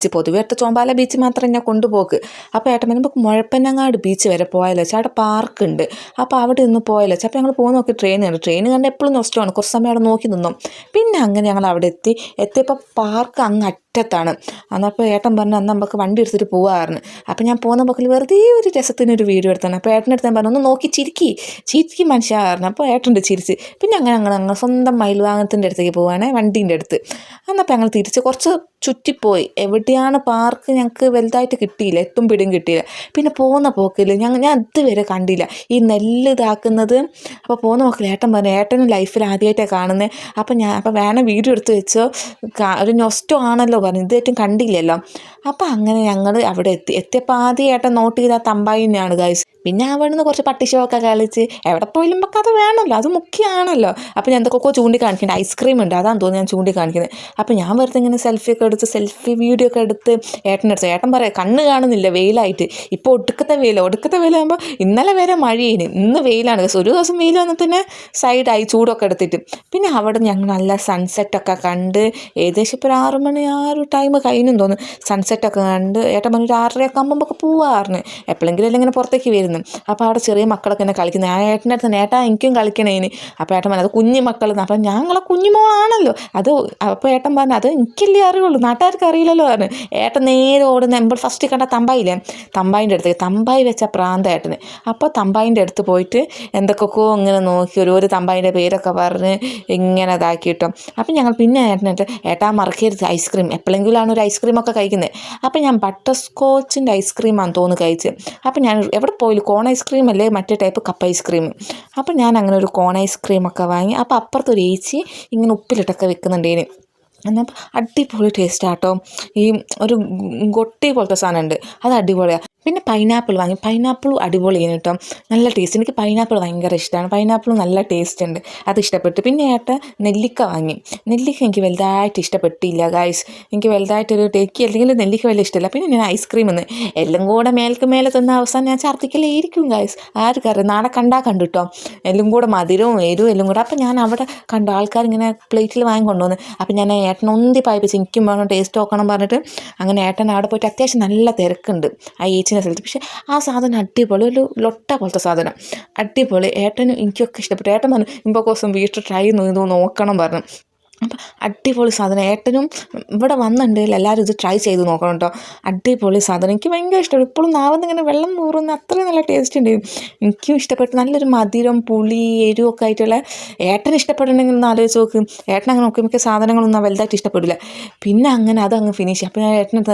Beach പൊതുവെ അടുത്ത Chombala beach മാത്രം എന്നെ കൊണ്ടുപോക്ക്. അപ്പോൾ ഏട്ടൻ നമുക്ക് മുഴപ്പനങ്ങാട് ബീച്ച് വരെ പോയാലോ വെച്ചാൽ അവിടെ പാർക്കുണ്ട്. അപ്പോൾ അവിടെ നിന്ന് പോയാലോ വെച്ചാൽ അപ്പോൾ ഞങ്ങൾ പോകുന്ന നോക്കി ട്രെയിൻ കണ്ട് എപ്പോഴും നഷ്ടമാണ്. കുറച്ച് സമയം അവിടെ നോക്കി നിന്നും. പിന്നെ അങ്ങനെ ഞങ്ങൾ അവിടെ എത്തിയപ്പോൾ പാർക്ക് അങ്ങ് അറ്റത്താണ്. അന്നപ്പോൾ ഏട്ടൻ പറഞ്ഞു അന്ന് നമുക്ക് വണ്ടി എടുത്തിട്ട് പോകാമായിരുന്നു. അപ്പോൾ ഞാൻ പോകുന്ന പോക്കിൽ വെറുതെ ഒരു രസത്തിനൊരു വീഡിയോ എടുത്താണ്. അപ്പോൾ ഏട്ടൻ്റെ അടുത്ത് ഞാൻ പറഞ്ഞു ഒന്ന് നോക്കി ചിരിക്കി മനുഷ്യമായിരുന്നു. അപ്പോൾ ഏട്ടൻ്റെ ചിരിച്ച് പിന്നെ അങ്ങനെ സ്വന്തം മയിൽവാഹനത്തിൻ്റെ അടുത്തേക്ക് പോവുകയാണ്, വണ്ടീൻ്റെ അടുത്ത്. എന്നപ്പോൾ ഞങ്ങൾ തിരിച്ച് കുറച്ച് ചുറ്റിപ്പോയി. എവിടെയാണ് പാർക്ക് ഞങ്ങൾക്ക് വലുതായിട്ട് കിട്ടിയില്ല, എത്തും പിടിയും കിട്ടിയില്ല. പിന്നെ പോകുന്ന പോക്കിൽ ഞാൻ ഇതുവരെ കണ്ടില്ല ഈ നെല്ല് ഇതാക്കുന്നത്. അപ്പോൾ പോകുന്ന പോക്കിൽ ഏട്ടൻ പറഞ്ഞു ഏട്ടനും ലൈഫിൽ ആദ്യമായിട്ടാണ് കാണുന്നത്. അപ്പോൾ വേണം വീഡിയോ എടുത്ത് വെച്ചോ, ഒരു നൊസ്റ്റോ ആണല്ലോ പറഞ്ഞു, ഇതായിട്ടും കണ്ടില്ലല്ലോ. അപ്പോൾ അങ്ങനെ ഞങ്ങൾ അവിടെ എത്തിയപ്പോൾ ആദ്യം ഏട്ടൻ നോട്ട് ചെയ്ത തമ്പായിനെയാണ് ഗൈസ്. പിന്നെ അവിടുന്ന് കുറച്ച് പട്ടിഷോക്കെ കളിച്ച് എവിടെ പോയാലും നമുക്ക് അത് വേണമല്ലോ, അത് മുഖ്യമാണല്ലോ. അപ്പോൾ ഞാൻ എന്തൊക്കെ ചൂണ്ടിക്കാണിക്കുന്നുണ്ട്, ഐസ്ക്രീം ഉണ്ട് അതാണ് തോന്നുന്നു ഞാൻ ചൂണ്ടിക്കാണിക്കുന്നത്. അപ്പോൾ ഞാൻ വെറുതെ ഇങ്ങനെ സെൽഫി വീഡിയോ ഒക്കെ എടുത്ത് ഏട്ടനെടുത്ത്. ഏട്ടൻ പറയാം കണ്ണ് കാണുന്നില്ല വെയിലായിട്ട്. ഇപ്പോൾ ഒടുക്കത്തെ വെയിലാകുമ്പോൾ ഇന്നലെ വരെ മഴയേന്, ഇന്ന് വെയിലാണ്. ഒരു ദിവസം വെയിൽ വന്നപ്പോൾ സൈഡായി ചൂടൊക്കെ എടുത്തിട്ട്. പിന്നെ അവിടെ ഞങ്ങൾ നല്ല സൺസെറ്റൊക്കെ കണ്ട് ഏകദേശം ഇപ്പോൾ ഒരു 6 മണി ആ ഒരു ടൈം കഴിഞ്ഞെന്ന് തോന്നുന്നു. സൺസെറ്റൊക്കെ കണ്ട് ഏട്ടൻ പറഞ്ഞു ഒരു 6:30 ആകുമ്പോൾ പോവാറുണ്ട്. എപ്പോഴെങ്കിലും എല്ലാം ഇങ്ങനെ പുറത്തേക്ക് വരുന്നു. അപ്പോൾ അവിടെ ചെറിയ മക്കളൊക്കെ എന്നെ കളിക്കുന്നത്. ആ ഏട്ടൻ്റെ അടുത്ത് ഏട്ടാ എനിക്കും കളിക്കണേന്. അപ്പോൾ ഏട്ടൻ പറഞ്ഞു അത് കുഞ്ഞു മക്കളെന്ന്. അപ്പം ഞങ്ങളെ കുഞ്ഞുമോളാണല്ലോ അത്. അപ്പോൾ ഏട്ടൻ പറഞ്ഞു അത് എനിക്കല്ലേ അറിയുള്ളൂ, നാട്ടുകാർക്ക് അറിയില്ലല്ലോ പറഞ്ഞു. ഏട്ടൻ നേരെ ഓടുന്ന നമ്മൾ ഫസ്റ്റ് കണ്ട തമ്പായില്ലേ, തമ്പായിൻ്റെ അടുത്തേക്ക്. തമ്പായി വെച്ച പ്രാന്ത ഏട്ടന്. അപ്പോൾ തമ്പായിൻ്റെ അടുത്ത് പോയിട്ട് എന്തൊക്കെയോ ഇങ്ങനെ നോക്കി ഒരു തമ്പായിൻ്റെ പേരൊക്കെ പറഞ്ഞ് ഇങ്ങനെ ഇതാക്കി കിട്ടും. അപ്പം ഞങ്ങൾ പിന്നെ ഏട്ടാ മറക്കരുത് ഐസ്ക്രീം, എപ്പോഴെങ്കിലുമാണ് ഒരു ഐസ്ക്രീമൊക്കെ കഴിക്കുന്നത്. അപ്പം ഞാൻ ബട്ടർ സ്കോച്ചിൻ്റെ ഐസ്ക്രീമാണെന്ന് തോന്നുന്നു കഴിച്ച്. അപ്പം ഞാൻ എവിടെ പോയില്ല, കോൺ ഐസ്ക്രീം അല്ലേ മറ്റേ ടൈപ്പ് കപ്പ് ഐസ്ക്രീം. അപ്പം ഞാൻ അങ്ങനെ ഒരു കോൺ ഐസ്ക്രീമൊക്കെ വാങ്ങി. അപ്പോൾ അപ്പുറത്തൊരു ഏച്ചി ഇങ്ങനെ ഉപ്പിലിട്ടൊക്കെ വെക്കുന്നുണ്ടേന്. എന്നാൽ അടിപൊളി ടേസ്റ്റാട്ടോ. ഈ ഒരു ഗൊട്ടി പോലത്തെ സാധനമുണ്ട്, അത് അടിപൊളിയാണ്. പിന്നെ പൈനാപ്പിൾ വാങ്ങി. പൈനാപ്പിളും അടിപൊളിയാണ് കേട്ടോ, നല്ല ടേസ്റ്റ്. എനിക്ക് പൈനാപ്പിൾ ഭയങ്കര ഇഷ്ടമാണ്. പൈനാപ്പിളും നല്ല ടേസ്റ്റ് ഉണ്ട്, അത് ഇഷ്ടപ്പെട്ടു. പിന്നെ ഏട്ടൻ നെല്ലിക്ക വാങ്ങി. നെല്ലിക്ക എനിക്ക് വലുതായിട്ട് ഇഷ്ടപ്പെട്ടില്ല ഗായ്സ്. എനിക്ക് വലുതായിട്ടൊരു ടേക്ക് അല്ലെങ്കിൽ നെല്ലിക്ക വലിയ ഇഷ്ടമില്ല. പിന്നെ ഞാൻ ഐസ്ക്രീം എന്ന് എല്ലാം കൂടെ മേലെ തന്ന അവസാനം ഞാൻ ഛർദ്ദിക്കലായിരിക്കും ഗായ്സ്. ആർക്കറിയാം, നാളെ കണ്ടു കേട്ടോ. എല്ലാം കൂടെ മധുരവും എരിവും എല്ലാം കൂടെ. അപ്പം ഞാൻ അവിടെ കണ്ടു ആൾക്കാരിങ്ങനെ പ്ലേറ്റിൽ വാങ്ങി കൊണ്ടുവന്ന്. അപ്പം ഞാൻ ഏട്ടൻ ഒന്തി പായിപ്പിച്ച് എനിക്കും വേണം ടേസ്റ്റ് നോക്കണം പറഞ്ഞിട്ട് അങ്ങനെ ഏട്ടൻ അവിടെ പോയിട്ട് അത്യാവശ്യം നല്ല തിരക്കുണ്ട് ആ ഏച്ചിൻ്റെ സ്ഥലത്ത്. പക്ഷേ ആ സാധനം അടിപൊളി, ഒരു ലൊട്ട പോലത്തെ സാധനം അടിപൊളി. ഏട്ടനും എനിക്കൊക്കെ ഇഷ്ടപ്പെട്ടു. ഏട്ടൻ പറഞ്ഞു ഇമ്പോൾ ദിവസം വീട്ടിൽ ട്രൈ നോക്കണം പറഞ്ഞു. അപ്പം അടിപൊളി സാധനം. ഏട്ടനും ഇവിടെ വന്നിട്ടുണ്ടെങ്കിൽ എല്ലാവരും ഇത് ട്രൈ ചെയ്ത് നോക്കണം കേട്ടോ, അടിപൊളി സാധനം. എനിക്ക് ഭയങ്കര ഇഷ്ടപ്പെട്ടു. ഇപ്പോഴും നാവെന്ന് ഇങ്ങനെ വെള്ളം നൂറുന്ന അത്രയും നല്ല ടേസ്റ്റ് ഉണ്ട്. എനിക്കും ഇഷ്ടപ്പെട്ടു. നല്ലൊരു മധുരം പുളി എരിവൊക്കെ ആയിട്ടുള്ള. ഏട്ടന് ഇഷ്ടപ്പെടണമെങ്കിൽ ഒന്ന് ആലോചിച്ച് നോക്ക്. ഏട്ടൻ അങ്ങനെ നോക്കി മിക്ക സാധനങ്ങളൊന്നും വലുതായിട്ട് ഇഷ്ടപ്പെടില്ല. പിന്നെ അങ്ങനെ അതങ്ങ് ഫിനിഷ്. അപ്പോൾ ഞാൻ ഏട്ടന്